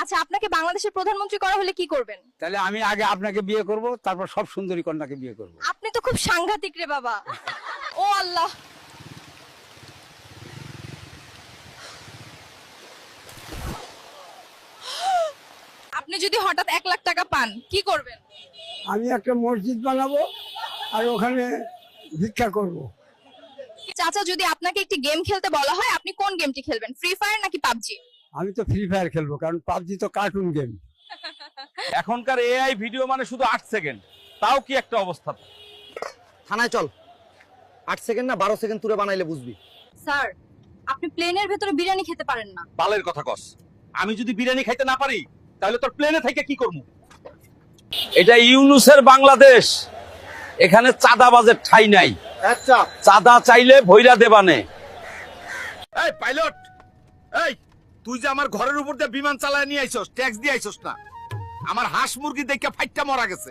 আচ্ছা, আপনাকে বাংলাদেশের প্রধানমন্ত্রী করা হলে কি করবেন? তাহলে আমি আগে আপনাকে বিয়ে করব, তারপর সব সুন্দরী কন্যাকে বিয়ে করব। আপনি তো খুব সাংঘাতিক রে বাবা। ও আল্লাহ। আপনি যদি হঠাৎ 1 লাখ টাকা পান কি করবেন? আমি একটা মসজিদ বানাবো আর ওখানে ভিক্ষা করব। চাচা, যদি আপনাকে একটি গেম খেলতে বলা হয় আপনি কোন গেমটি খেলবেন? ফ্রি ফায়ার নাকি পাবজি? আমি তো ফ্রি ফায়ার খেলবো, কারণ পাবজি তো কার্টুন গেম। এখনকার এআই ভিডিও মানে শুধু 8 সেকেন্ড, তাও কি একটা অবস্থা। থানায় চল, 8 সেকেন্ড না 12 সেকেন্ড তুলে বানাইলে বুঝবি। স্যার, আপনি প্লেনের ভেতরে বিরিয়ানি খেতে পারেন না। বালের কথা কস। আমি যদি বিরিয়ানি খাইতে না পারি তাহলে তোর প্লেনে থেকে কি করব? এটা ইউনুসের বাংলাদেশ, এখানে চাঁদাবাজের ঠাঁই নাই। আচ্ছা, চাঁদা চাইলে ভৈরা দেবানে। এই পাইলট, এই তুই যে আমার ঘরের উপর দিয়ে বিমান চালায় নিয়ে আইছস, ট্যাক্স দিয়ে আইছস না? আমার হাঁস মুরগি দেখে ফাইটটা মরা গেছে।